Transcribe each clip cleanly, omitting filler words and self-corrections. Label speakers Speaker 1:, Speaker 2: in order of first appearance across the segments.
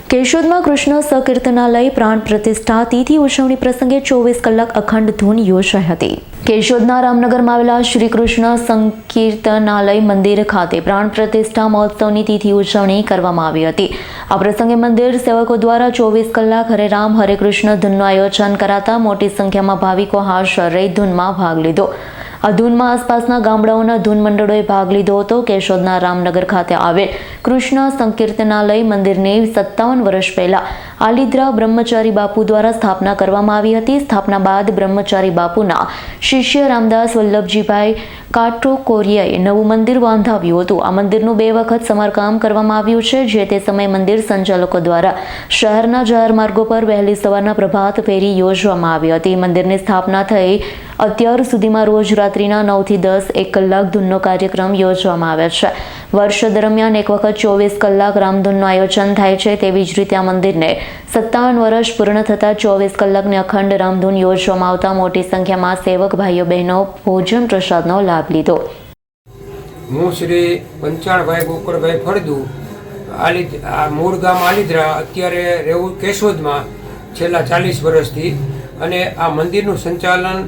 Speaker 1: કેશોદમાં કૃષ્ણ સંકીર્તનાલય પ્રાણ પ્રતિષ્ઠા તિથિ ઉજવણી પ્રસંગે 24 કલાક અખંડ ધૂન યોજાઈ હતી। કેશોદના રામનગરમાં આવેલા શ્રી કૃષ્ણ સંકીર્તનાલય મંદિર ખાતે પ્રાણ પ્રતિષ્ઠા મહોત્સવની તિથિ ઉજવણી કરવામાં આવી હતી। આ પ્રસંગે મંદિર સેવકો દ્વારા 24 કલાક હરે રામ હરે કૃષ્ણ ધૂનનું આયોજન કરાતા મોટી સંખ્યામાં ભાવિકો હાજર રહી ધૂનમાં ભાગ લીધો। આ ધૂનમાં આસપાસના ગામડાઓના ધૂન મંડળોએ ભાગ લીધો હતો। કેશોદના રામનગર ખાતે આવેલ કૃષ્ણ સંકીર્તનાલય મંદિરની 57 વર્ષ પહેલા આલિદ્રા બ્રહ્મચારી બાપુ દ્વારા સ્થાપના કરવામાં આવી હતી। સ્થાપના બાદ બ્રહ્મચારી બાપુના શિષ્ય રામદાસ વલ્લભજીભાઈ કાટોકોરિયાએ નવું મંદિર બાંધાવ્યું હતું। આ મંદિરનું 2 વખત સમારકામ કરવામાં આવ્યું છે। જે તે સમયે મંદિર સંચાલકો દ્વારા શહેરના જાહેર માર્ગો પર વહેલી સવારના પ્રભાત ફેરી યોજવામાં આવી હતી। મંદિરની સ્થાપના થઈ અત્યાર સુધીમાં રોજ રાત્રિના 9 થી 10 1 કલાક ધૂનનો કાર્યક્રમ યોજવામાં આવે છે। વર્ષ દરમિયાન એક વખત 24 કલાક રામધૂનનું આયોજન થાય છે। તેવી જ રીતે આ મંદિરને 57 વર્ષ પૂર્ણ થતા 24 કલાકની અખંડ રામધૂન યોજવામાં આવતા મોટી સંખ્યામાં સેવક ભાઈઓ બહેનો ભોજન પ્રસાદનો લાભ લીધો।
Speaker 2: હું શ્રી પંચાણભાઈ ગોકળભાઈ ફળદુ મૂળ ગામ આલિદ્રા, અત્યારે રહેવું કેશોદમાં છેલ્લા 40 વર્ષથી, અને આ મંદિરનું સંચાલન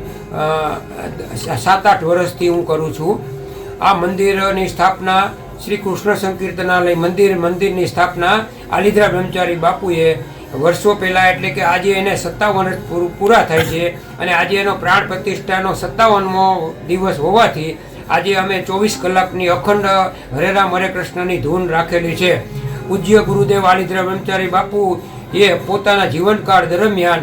Speaker 2: 7-8 વર્ષથી હું કરું છું। આ મંદિરની સ્થાપના શ્રી કૃષ્ણ સંકીર્તનાલય મંદિરની સ્થાપના આલિદ્રા બ્રહ્મચારી બાપુએ વર્ષો પહેલાં, એટલે કે આજે એને 57 વર્ષ પૂરા થાય છે, અને આજે એનો પ્રાણ પ્રતિષ્ઠાનો 57મો દિવસ હોવાથી આજે અમે 24 કલાકની અખંડ હરે રામ હરે કૃષ્ણની ધૂન રાખેલી છે। પૂજ્ય ગુરુદેવ આલિદ્રા બ્રહ્મચારી બાપુ એ પોતાના જીવનકાળ દરમિયાન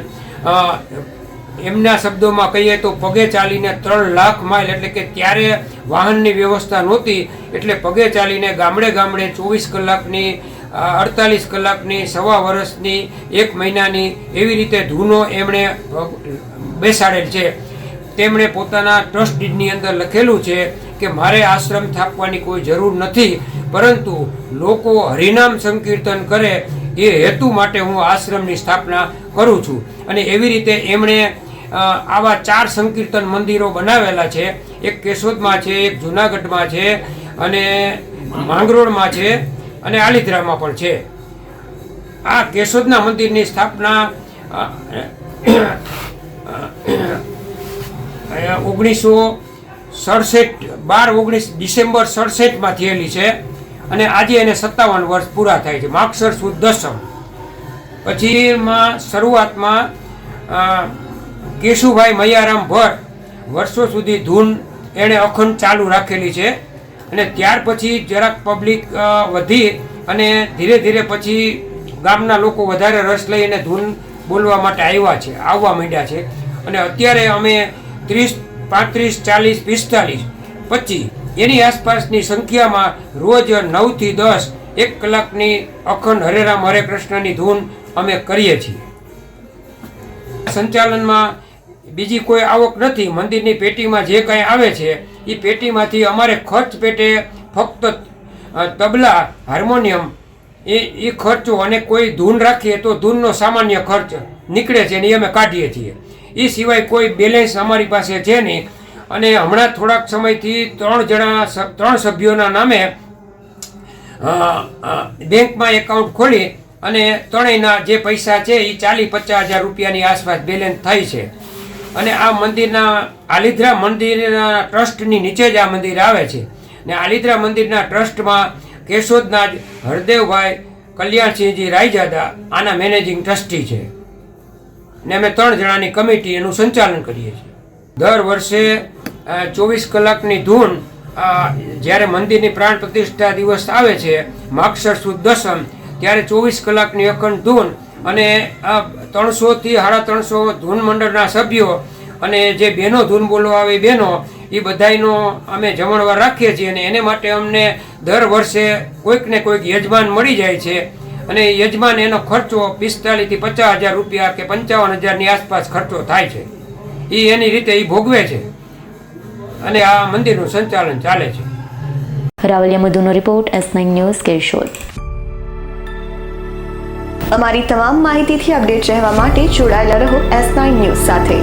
Speaker 2: એમના શબ્દોમાં કહીએ તો પગે ચાલીને 3 લાખ માઇલ, એટલે કે ત્યારે વાહનની વ્યવસ્થા નહોતી, એટલે પગે ચાલીને ગામડે 24 કલાકની 48 કલાકની, 1.25 વર્ષની, 1 મહિનાની એવી રીતે ધૂનો એમણે બેસાડેલ છે। તેમણે પોતાના ટ્રસ્ટ ડીડની અંદર લખેલું છે કે મારે આશ્રમ સ્થાપવાની કોઈ જરૂર નથી, પરંતુ લોકો હરિનામ સંકીર્તન કરે એ હેતુ માટે હું આશ્રમની સ્થાપના કરું છું। અને એવી રીતે એમણે આવા 4 સંકીર્તન મંદિરો બનાવેલા છે। એક કેશોદમાં છે, એક જૂનાગઢમાં છે, અને માંગરોળમાં છે, અને આલિદ્રામાં પણ છે। આ કેશોદના મંદિરની સ્થાપના 12-19 ડિસેમ્બર 67માં થયેલી છે, અને આજે એને 57 વર્ષ પૂરા થાય છે, માગસર સુદ દસમ। પછીમાં શરૂઆતમાં કેશુભાઈ મૈયારામ ભટ્ટ વર્ષો સુધી ધૂન એણે અખંડ ચાલુ રાખેલી છે, અને ત્યાર પછી જરાક પબ્લિક વધી અને ધીરે ધીરે પછી ગામના લોકો વધારે રસ લઈને ધૂન બોલવા માટે આવવા માંડ્યા છે। અને અત્યારે અમે 30, 35, 40, 45, 25 એની આસપાસની સંખ્યામાં રોજ 9 થી 10 1 કલાકની અખંડ હરે રામ હરે કૃષ્ણની ધૂન અમે કરીએ છીએ। સંચાલનમાં બીજી કોઈ આવક નથી। મંદિરની પેટીમાં જે કંઈ આવે છે એ પેટીમાંથી અમારે ખર્ચ પેટે ફક્ત તબલા, હાર્મોનિયમ એ ખર્ચો, અને કોઈ ધૂન રાખીએ તો ધૂનનો સામાન્ય ખર્ચ નીકળે છે, અને એ અમે કાઢીએ છીએ। એ સિવાય કોઈ બેલેન્સ અમારી પાસે છે નહીં। અને હમણાં થોડાક સમયથી 3 સભ્યોના નામે બેંકમાં એકાઉન્ટ ખોલી અને ત્રણેયના જે પૈસા છે એ 40-50 હજાર રૂપિયાની આસપાસ બેલેન્સ થાય છે। અને આ મંદિરના આલિદ્રા મંદિરના ટ્રસ્ટની નીચે જ આ મંદિર આવે છે, ને આલિદ્રા મંદિરના ટ્રસ્ટમાં કેશોદના જ હરદેવભાઈ કલ્યાણસિંહજી રાયજાદા આના મેનેજિંગ ટ્રસ્ટી છે, ને અમે 3 જણાની કમિટી એનું સંચાલન કરીએ છીએ। દર વર્ષે 24 કલાકની ધૂન જ્યારે મંદિરની પ્રાણ પ્રતિષ્ઠા દિવસ આવે છે, માગસર સુદ દસમ, ત્યારે 24 કલાકની અખંડ ધૂન, અને 300 થી 350 ધૂન મંડળના સભ્યો અને જે બહેનો ધૂન બોલવા આવે બહેનો, એ બધાનો અમે જમણવાર રાખીએ છીએ। અને એને માટે અમને દર વર્ષે કોઈક ને કોઈક યજમાન મળી જાય છે, અને યજમાન એનો ખર્ચો 45 થી 50 હજાર રૂપિયા કે 55 હજારની આસપાસ ખર્ચો થાય છે। એ એની રીતે એ ભોગવે છે, અને આ મંદિરનું સંચાલન ચાલે છે।
Speaker 1: રાવલિયા મધુનો રિપોર્ટ, S9 ન્યૂઝ, કેશોદ।
Speaker 3: અમારી તમામ માહિતીથી અપડેટ રહેવા માટે જોડાયેલા રહો S9 ન્યૂઝ સાથે।